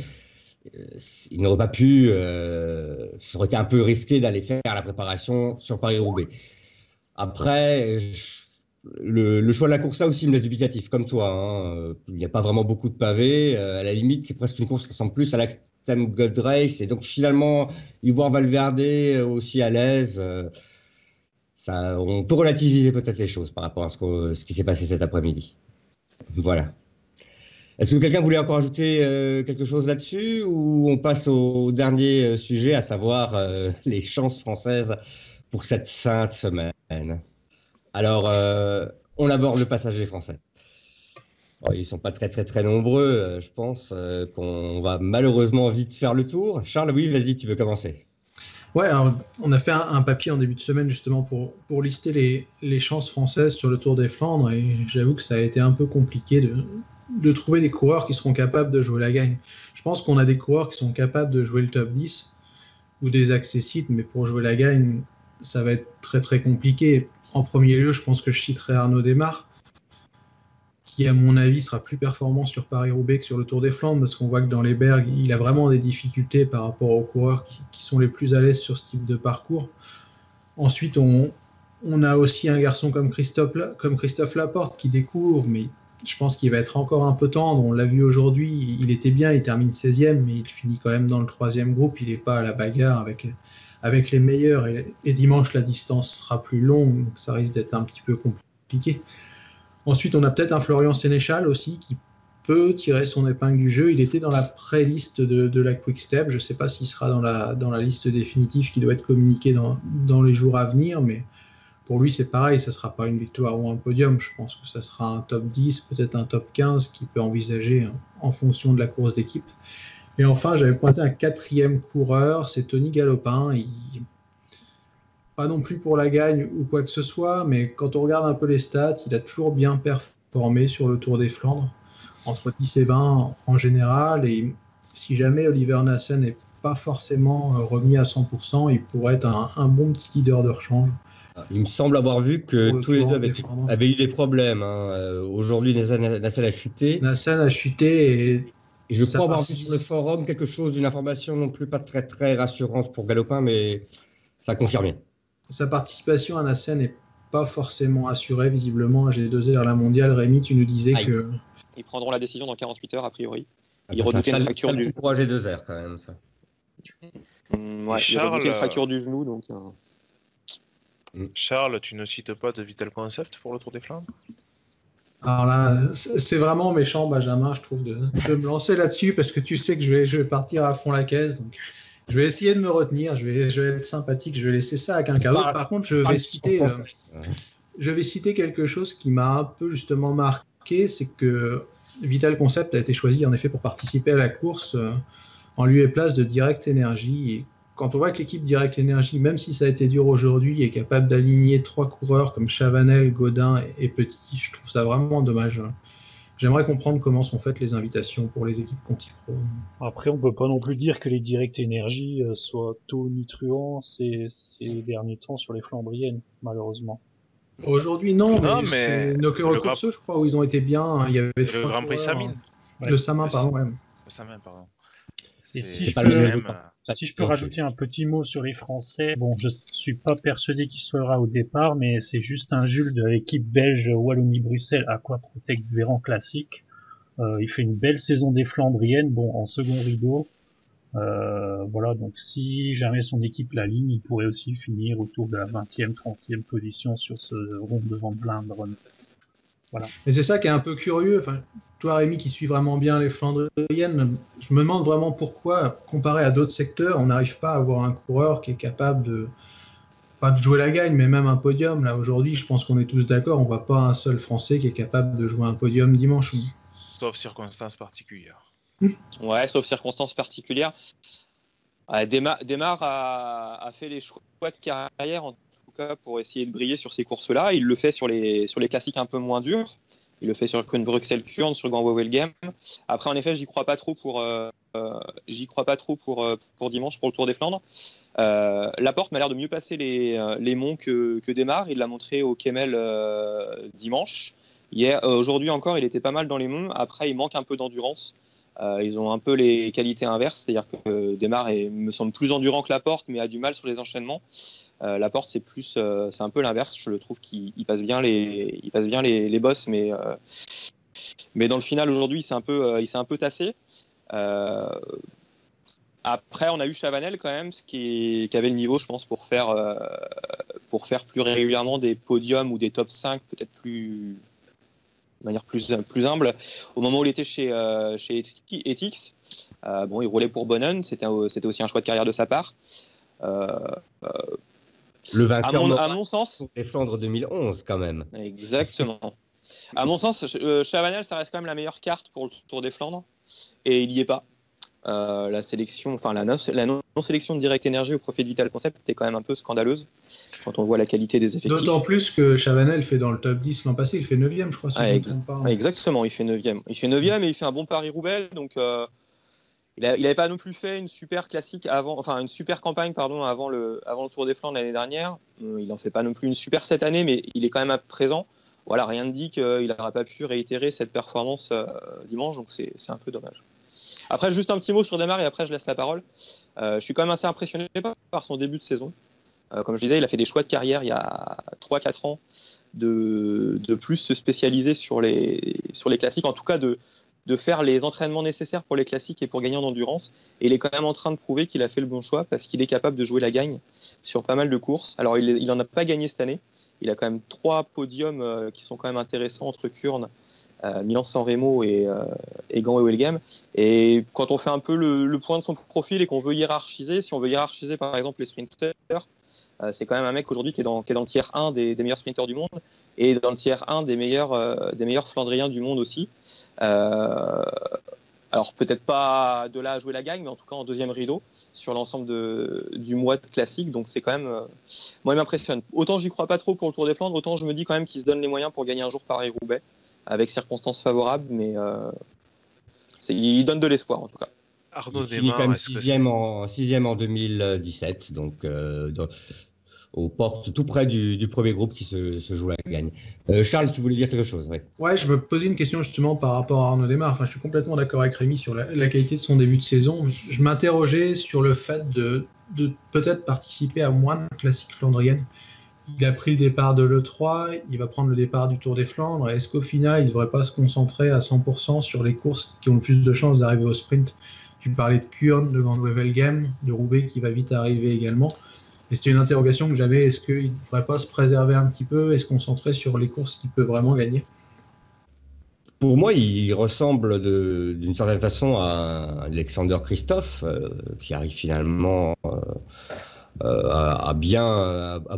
il n'aurait pas pu, ça aurait été un peu risqué d'aller faire la préparation sur Paris-Roubaix. Après, le choix de la course là aussi me laisse dubitatif, comme toi. Hein. Il n'y a pas vraiment beaucoup de pavés. À la limite, c'est presque une course qui ressemble plus à l'Amstel Gold Race. Et donc finalement, y voir Valverde aussi à l'aise, on peut relativiser peut-être les choses par rapport à ce qui s'est passé cet après-midi. Voilà. Est-ce que quelqu'un voulait encore ajouter quelque chose là-dessus ou on passe au dernier sujet, à savoir les chances françaises pour cette sainte semaine? Alors, on aborde le passager français. Bon, ils ne sont pas très, très, très nombreux. Je pense qu'on va malheureusement vite faire le tour. Charles, oui, vas-y, tu veux commencer? Ouais, alors, on a fait un papier en début de semaine justement pour lister les chances françaises sur le Tour des Flandres et j'avoue que ça a été un peu compliqué de trouver des coureurs qui seront capables de jouer la gagne. Je pense qu'on a des coureurs qui sont capables de jouer le top 10 ou des accessites, mais pour jouer la gagne, ça va être très très compliqué. En premier lieu, je pense que je citerai Arnaud Démare, qui à mon avis sera plus performant sur Paris-Roubaix que sur le Tour des Flandres, parce qu'on voit que dans les bergs, il a vraiment des difficultés par rapport aux coureurs qui sont les plus à l'aise sur ce type de parcours. Ensuite, on a aussi un garçon comme Christophe Laporte qui découvre, mais je pense qu'il va être encore un peu tendre. On l'a vu aujourd'hui, il était bien, il termine 16e, mais il finit quand même dans le 3e groupe. Il n'est pas à la bagarre avec les meilleurs. Et dimanche, la distance sera plus longue, donc ça risque d'être un petit peu compliqué. Ensuite, on a peut-être un Florian Sénéchal aussi qui peut tirer son épingle du jeu. Il était dans la pré-liste de la Quick Step. Je ne sais pas s'il sera dans la liste définitive qui doit être communiquée dans les jours à venir, mais pour lui, c'est pareil, ça ne sera pas une victoire ou un podium. Je pense que ça sera un top 10, peut-être un top 15 qu'il peut envisager en fonction de la course d'équipe. Et enfin, j'avais pointé un 4e coureur, c'est Tony Galopin. Pas non plus pour la gagne ou quoi que ce soit, mais quand on regarde un peu les stats, il a toujours bien performé sur le Tour des Flandres, entre 10 et 20 en général. Et si jamais Oliver Nassen n'est pas forcément remis à 100%, il pourrait être un bon petit leader de rechange. Il me semble avoir vu que tous les deux avaient eu des problèmes. Aujourd'hui, Nassen a chuté. Nassen a chuté et je crois avoir vu sur le forum quelque chose, une information non plus pas très très rassurante pour Galopin, mais ça confirme bien. Sa participation à Nassen n'est pas forcément assurée, visiblement. À G2R, la mondiale, Rémi, tu nous disais que... Ils prendront la décision dans 48 heures, a priori. Ils redoutaient une fracture du genou. Pour G2R, quand même, ça. Ouais, Charles... Ils redoutaient une fracture du genou, donc... Charles, tu ne cites pas de Vital Concept pour le Tour des Flandres? Alors là, c'est vraiment méchant, Benjamin, je trouve, de me lancer là-dessus, parce que tu sais que je vais partir à fond la caisse, donc... Je vais essayer de me retenir, je vais être sympathique, je vais laisser ça à quelqu'un d'autre. Par contre, je vais citer quelque chose qui m'a un peu justement marqué, c'est que Vital Concept a été choisi en effet pour participer à la course en lieu et place de Direct Energy. Et quand on voit que l'équipe Direct Energy, même si ça a été dur aujourd'hui, est capable d'aligner 3 coureurs comme Chavanel, Godin et Petit, je trouve ça vraiment dommage. J'aimerais comprendre comment sont faites les invitations pour les équipes Conti Pro. Après, on peut pas non plus dire que les Direct Energy soient tonitruants ces derniers temps sur les Flandriennes, malheureusement. Aujourd'hui, non, mais c'est nos courses, je crois, où ils ont été bien. Il y avait le Grand Prix Samin. Le Samin, pardon. Ouais. Le Samin, pardon. Et si je peux rajouter un petit mot sur les Français, bon, je suis pas persuadé qu'il sera au départ, mais c'est juste un Jules de l'équipe belge Wallonie-Bruxelles Aquaprotect Véran classique. Il fait une belle saison des Flandriennes, bon, en second rideau. Voilà, donc si jamais son équipe l'aligne, il pourrait aussi finir autour de la 20e, 30e position sur ce rond devant Blindron. Voilà. Et c'est ça qui est un peu curieux. Enfin, toi, Rémi, qui suis vraiment bien les Flandriennes, je me demande vraiment pourquoi, comparé à d'autres secteurs, on n'arrive pas à avoir un coureur qui est capable pas de jouer la gagne, mais même un podium. Là, aujourd'hui, je pense qu'on est tous d'accord, on ne voit pas un seul Français qui est capable de jouer un podium dimanche. Sauf circonstances particulières. Ouais, sauf circonstances particulières. Démare a fait les choix de carrière, en tout cas, pour essayer de briller sur ces courses-là. Il le fait sur les classiques un peu moins durs. Il le fait sur une Bruxelles-Kurn, sur Grand Wevelgem. Après, en effet, j'y crois pas trop pour dimanche, pour le Tour des Flandres. Laporte m'a l'air de mieux passer les monts que Démare. Il l'a montré au Kemmel dimanche. Aujourd'hui encore, il était pas mal dans les monts. Après, il manque un peu d'endurance. Ils ont un peu les qualités inverses, c'est-à-dire que Démare me semble plus endurant que Laporte, mais a du mal sur les enchaînements. Laporte, c'est un peu l'inverse. Je le trouve qu'il passe bien les bosses, mais dans le final aujourd'hui, il s'est un peu tassé. Après, on a eu Chavanel quand même, qui avait le niveau, je pense, pour faire plus régulièrement des podiums ou des top 5, peut-être de manière plus humble. Au moment où il était chez Ethics, il roulait pour Bonnen, c'était aussi un choix de carrière de sa part. Le vainqueur à mon sens, les Flandres 2011 quand même. Exactement. À mon sens, Chavanel, ça reste quand même la meilleure carte pour le Tour des Flandres, et il n'y est pas. La non-sélection de Direct Energy au profit de Vital Concept était quand même un peu scandaleuse quand on voit la qualité des effectifs. D'autant plus que Chavanel fait dans le top 10 l'an passé, il fait 9e, je crois. Si exactement, il fait 9e. Il fait 9e et il fait un bon Paris-Roubaix, donc il n'avait pas non plus fait une super classique une super campagne avant le Tour des Flandres l'année dernière. Il n'en fait pas non plus une super cette année, mais il est quand même à présent. Voilà, rien ne dit qu'il n'aura pas pu réitérer cette performance dimanche, donc c'est un peu dommage. Après, juste un petit mot sur Démare et après je laisse la parole. Je suis quand même assez impressionné par son début de saison. Comme je disais, il a fait des choix de carrière il y a 3-4 ans de plus se spécialiser sur les classiques, en tout cas de faire les entraînements nécessaires pour les classiques et pour gagner en endurance. Et il est quand même en train de prouver qu'il a fait le bon choix parce qu'il est capable de jouer la gagne sur pas mal de courses. Alors, il n'en a pas gagné cette année. Il a quand même 3 podiums qui sont quand même intéressants entre Kurn, Milan-San Remo et Gand Wevelgem. Et quand on fait un peu le point de son profil et qu'on veut hiérarchiser, si on veut hiérarchiser par exemple les sprinters, c'est quand même un mec aujourd'hui qui est dans le tiers 1 des meilleurs sprinters du monde et dans le tiers 1 des meilleurs Flandriens du monde aussi. Alors peut-être pas de là à jouer la gagne, mais en tout cas en deuxième rideau sur l'ensemble du mois de classique. Donc c'est quand même, moi il m'impressionne. Autant j'y crois pas trop pour le Tour des Flandres, autant je me dis quand même qu'il se donne les moyens pour gagner un jour Paris-Roubaix avec circonstances favorables, mais il donne de l'espoir en tout cas. Arnaud Démare, il est quand même sixième en 2017, donc aux portes tout près du premier groupe qui se joue la gagne. Charles, tu voulais dire quelque chose? Ouais, je me posais une question justement par rapport à Arnaud Démare. Enfin, je suis complètement d'accord avec Rémi sur la qualité de son début de saison. Je m'interrogeais sur le fait de peut-être participer à moins de classiques flandriennes. Il a pris le départ de l'E3, il va prendre le départ du Tour des Flandres. Est-ce qu'au final, il ne devrait pas se concentrer à 100% sur les courses qui ont le plus de chances d'arriver au sprint? Tu parlais de Kurn, de Gand Wevelgem, de Roubaix qui va vite arriver également. Et c'était une interrogation que j'avais, est-ce qu'il ne devrait pas se préserver un petit peu et se concentrer sur les courses qu'il peut vraiment gagner? Pour moi, il ressemble d'une certaine façon à Alexander Kristoff, qui arrive finalement à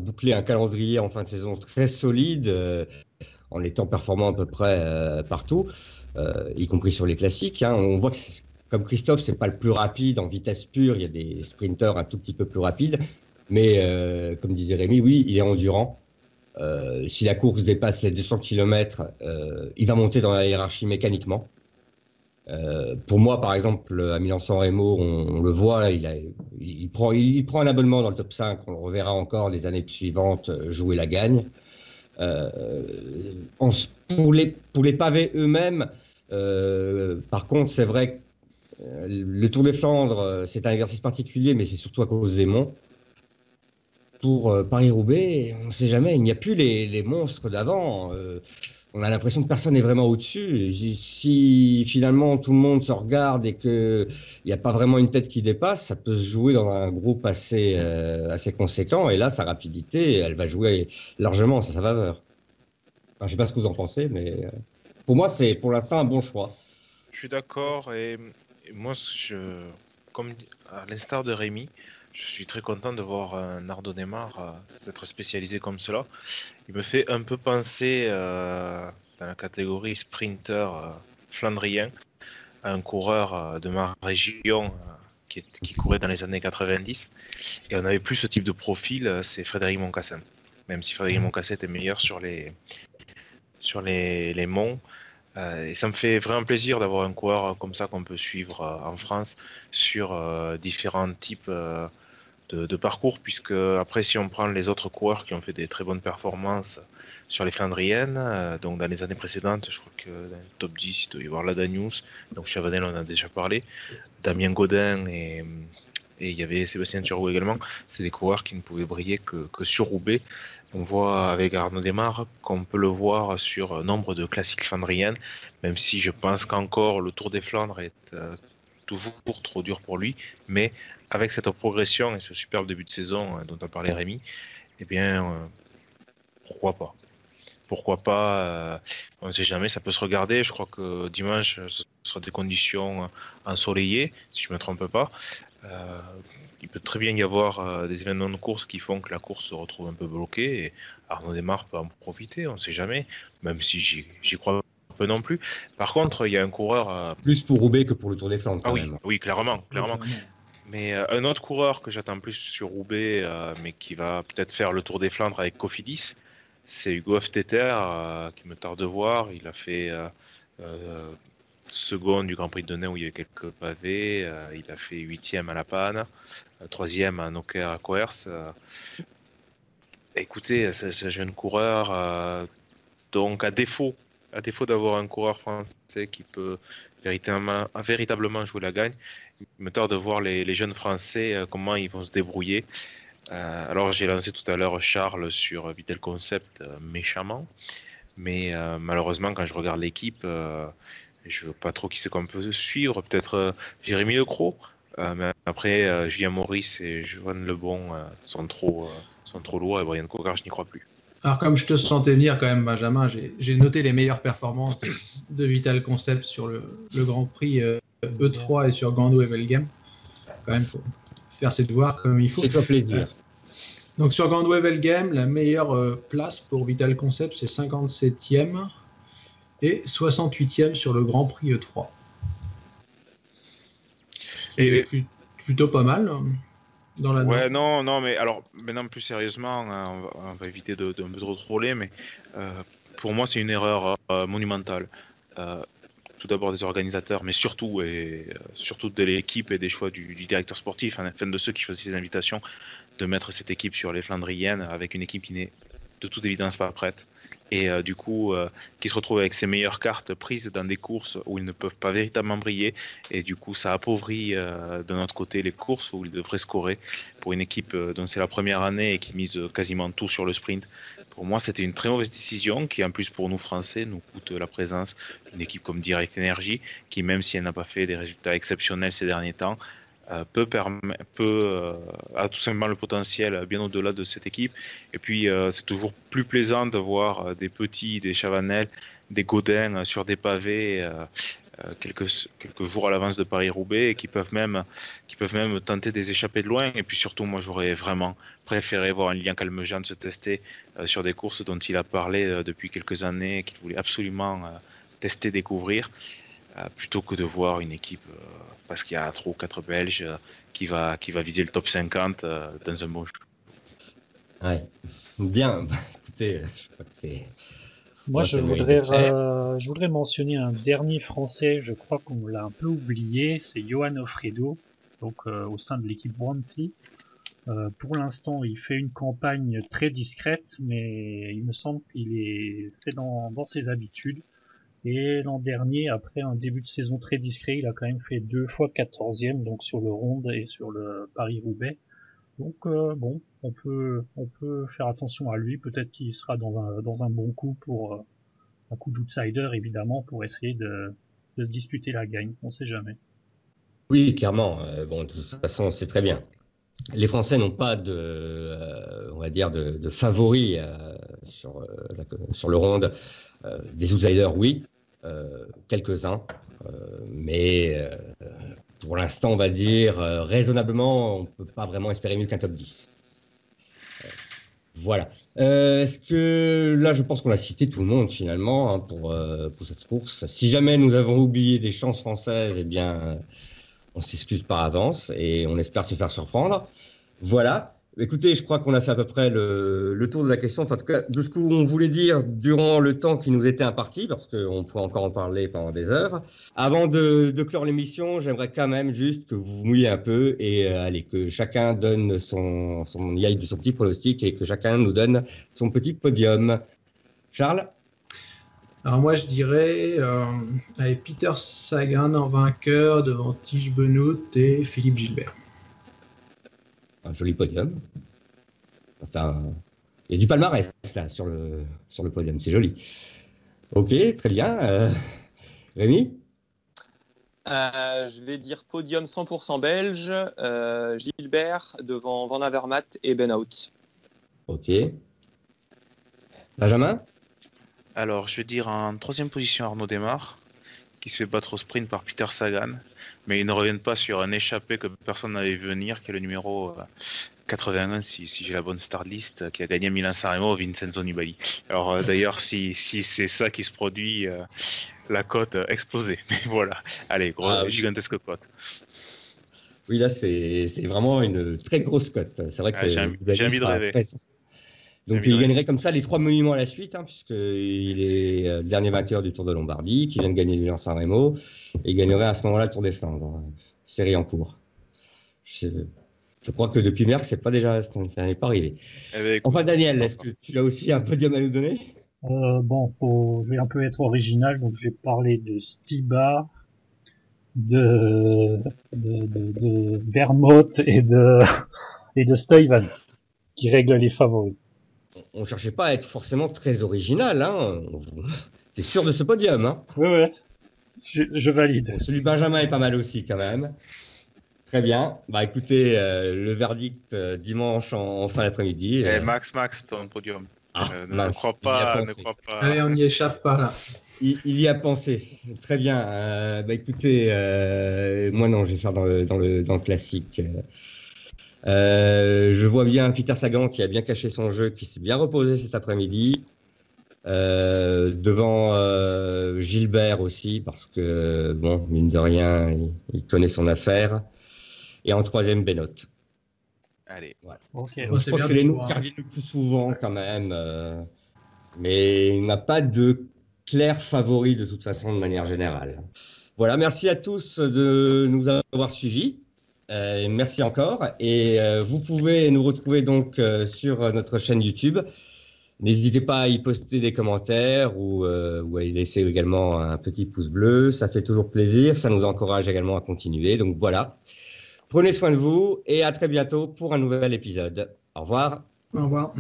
boucler un calendrier en fin de saison très solide, en étant performant à peu près partout, y compris sur les classiques. On voit que comme Kristoff, c'est pas le plus rapide en vitesse pure, il y a des sprinters un tout petit peu plus rapides, mais comme disait Rémi, oui, il est endurant. Si la course dépasse les 200 km, il va monter dans la hiérarchie mécaniquement. Pour moi, par exemple, à Milan-San Remo, on le voit, il prend un abonnement dans le top 5, on le reverra encore les années suivantes jouer la gagne. Pour les pavés eux-mêmes, par contre, c'est vrai que le Tour des Flandres, c'est un exercice particulier, mais c'est surtout à cause des monts. Pour Paris-Roubaix, on ne sait jamais, il n'y a plus les monstres d'avant. On a l'impression que personne n'est vraiment au-dessus. Si finalement tout le monde se regarde et qu'il n'y a pas vraiment une tête qui dépasse, ça peut se jouer dans un groupe assez conséquent. Et là, sa rapidité, elle va jouer largement en sa faveur. Enfin, je ne sais pas ce que vous en pensez, mais pour moi, c'est pour l'instant un bon choix. Je suis d'accord. Et moi, comme à l'instar de Rémi, je suis très content de voir un Arnaud Démare s'être spécialisé comme cela. Il me fait un peu penser, dans la catégorie sprinter flandrien, à un coureur de ma région qui courait dans les années 90. Et on n'avait plus ce type de profil, c'est Frédéric Moncassin. Même si Frédéric Moncassin était meilleur sur les les monts. Et ça me fait vraiment plaisir d'avoir un coureur comme ça qu'on peut suivre en France sur différents types de parcours, puisque après si on prend les autres coureurs qui ont fait des très bonnes performances sur les Flandriennes, donc dans les années précédentes, je crois que dans le top 10 il doit y avoir Ladanius, donc Chavanel on en a déjà parlé, Damien Gaudin et il y avait Sébastien Turgot également, c'est des coureurs qui ne pouvaient briller que sur Roubaix. On voit avec Arnaud Démare qu'on peut le voir sur nombre de classiques flandriennes, même si je pense qu'encore le Tour des Flandres est toujours trop dur pour lui, mais avec cette progression et ce superbe début de saison dont a parlé Rémi, eh bien, pourquoi pas? Pourquoi pas, on ne sait jamais, ça peut se regarder. Je crois que dimanche, ce sera des conditions ensoleillées, si je ne me trompe pas. Il peut très bien y avoir des événements de course qui font que la course se retrouve un peu bloquée et Arnaud Démare peut en profiter, on ne sait jamais, même si j'y crois peu non plus. Par contre, il y a un coureur... Plus pour Roubaix que pour le Tour des Flandres. Ah oui, clairement. Mais un autre coureur que j'attends plus sur Roubaix, mais qui va peut-être faire le Tour des Flandres avec Cofidis, c'est Hugo Hofstetter, qui me tarde de voir. Il a fait second du Grand Prix de Denain où il y avait quelques pavés. Il a fait 8e à La Panne, 3e à Nocker à Coers. Écoutez, ce jeune coureur, donc à défaut d'avoir un coureur français qui peut véritablement jouer la gagne, il me tarde de voir les jeunes Français, comment ils vont se débrouiller. Alors j'ai lancé tout à l'heure Charles sur Vital Concept méchamment, mais malheureusement quand je regarde l'équipe, je ne vois pas trop qui c'est qu'on peut suivre. Peut-être Jérémy Lecros, mais après Julien Maurice et Joanne Lebon sont trop lourds, et Brian Cogard je n'y crois plus. Alors comme je te sentais venir quand même Benjamin, j'ai noté les meilleures performances de Vital Concept sur le Grand Prix E3 et sur Gand-Wevelgem. Quand même, il faut faire ses devoirs comme il faut. C'est un plaisir. Donc sur Gand-Wevelgem, la meilleure place pour Vital Concept, c'est 57e et 68e sur le Grand Prix E3. Et plutôt pas mal dans la ouais, non, mais alors maintenant plus sérieusement, on va éviter de un peu trop troller, mais pour moi c'est une erreur monumentale. Tout d'abord des organisateurs, mais surtout de l'équipe et des choix du directeur sportif, enfin de ceux qui choisissent les invitations, de mettre cette équipe sur les Flandriennes avec une équipe qui n'est de toute évidence pas prête. Et du coup, qui se retrouve avec ses meilleures cartes prises dans des courses où ils ne peuvent pas véritablement briller. Et du coup, ça appauvrit de notre côté les courses où ils devraient scorer pour une équipe dont c'est la première année et qui mise quasiment tout sur le sprint. Pour moi, c'était une très mauvaise décision qui, en plus, pour nous Français, nous coûte la présence d'une équipe comme Direct Energy, qui, même si elle n'a pas fait des résultats exceptionnels ces derniers temps, a tout simplement le potentiel bien au-delà de cette équipe. Et puis c'est toujours plus plaisant de voir des petits, des Chavanel, des Gaudin sur des pavés quelques jours à l'avance de Paris-Roubaix et qui peuvent même tenter des échappées de loin. Et puis surtout, moi j'aurais vraiment préféré voir un Lilian Calmejean se tester sur des courses dont il a parlé depuis quelques années, qu'il voulait absolument tester, découvrir. Plutôt que de voir une équipe, parce qu'il y a 3 ou 4 Belges, qui va viser le top 50 dans un bon jeu. Ouais, bien. Écoutez, je crois que c'est... Moi, je voudrais mentionner un dernier Français, je crois qu'on l'a un peu oublié, c'est Johan Ofredo, donc au sein de l'équipe Wanty. Pour l'instant, il fait une campagne très discrète, mais il me semble c'est dans ses habitudes. Et l'an dernier, après un début de saison très discret, il a quand même fait 2 fois 14e, donc sur le Ronde et sur le Paris-Roubaix. Donc bon, on peut faire attention à lui. Peut-être qu'il sera dans un bon coup pour un coup d'outsider, évidemment, pour essayer de se disputer la gagne. On sait jamais. Oui, clairement. Bon, de toute façon, c'est très bien. Les Français n'ont pas on va dire, de favoris sur le Ronde. Des outsiders, oui, quelques-uns, mais pour l'instant, on va dire, raisonnablement, on ne peut pas vraiment espérer mieux qu'un top 10. Voilà. Est-ce que là, je pense qu'on a cité tout le monde finalement pour cette course. Si jamais nous avons oublié des chances françaises, eh bien, on s'excuse par avance et on espère se faire surprendre. Voilà. Écoutez, je crois qu'on a fait à peu près le tour de la question, enfin, en tout cas de ce qu'on voulait dire durant le temps qui nous était imparti, parce qu'on pourrait encore en parler pendant des heures. Avant de clore l'émission, j'aimerais quand même juste que vous vous mouilliez un peu et allez, que chacun donne son petit pronostic et que chacun nous donne son petit podium. Charles? Alors moi je dirais avec Peter Sagan en vainqueur devant Tige Benoît et Philippe Gilbert. Un joli podium. Enfin, il y a du palmarès là sur le podium, c'est joli. Ok, très bien. Rémi? Je vais dire podium 100% belge, Gilbert devant Van Avermaet et Benoît. Ok. Benjamin? Alors, je vais dire en 3e position Arnaud Démarre, qui se fait battre au sprint par Peter Sagan, mais ils ne reviennent pas sur un échappé que personne n'avait vu venir, qui est le numéro 81, si j'ai la bonne start list, qui a gagné Milan-San Remo, Vincenzo Nibali. Alors d'ailleurs, si c'est ça qui se produit, la cote explosée. Mais voilà, allez, gigantesque cote. Oui, là, c'est vraiment une très grosse cote. C'est vrai que j'ai envie de rêver. Donc, il gagnerait comme ça les 3 monuments à la suite, hein, puisqu'il est le dernier vainqueur du Tour de Lombardie, qui vient de gagner Milan-San Remo, et il gagnerait à ce moment-là le Tour des Flandres, série en cours. Je crois que depuis Merckx, ça n'est pas arrivé. Enfin, Daniel, est-ce que tu as aussi un podium à nous donner? Je vais un peu être original, donc je vais parler de Stibar, de Vermote et de Stuyven, qui règlent les favoris. On ne cherchait pas à être forcément très original, hein. T'es sûr de ce podium, hein? Oui, je valide. Bon, celui de Benjamin est pas mal aussi, quand même. Très bien. Bah écoutez, le verdict dimanche en fin d'après-midi. Max, ton podium. Ne crois pas. Allez, on n'y échappe pas là. Il y a pensé. Très bien. Écoutez, moi non, je vais faire dans le classique. Je vois bien Peter Sagan qui a bien caché son jeu, qui s'est bien reposé cet après-midi. Devant Gilbert aussi, parce que, bon, mine de rien, il connaît son affaire. Et en 3e, Benoît. Allez. Voilà. Okay. Donc, je crois que c'est les noms qui reviennent le plus souvent quand même. Mais il n'y a pas de clair favori de toute façon de manière générale. Voilà, merci à tous de nous avoir suivis. Merci encore. Et vous pouvez nous retrouver donc sur notre chaîne YouTube. N'hésitez pas à y poster des commentaires ou à y laisser également un petit pouce bleu. Ça fait toujours plaisir. Ça nous encourage également à continuer. Donc voilà. Prenez soin de vous et à très bientôt pour un nouvel épisode. Au revoir. Au revoir.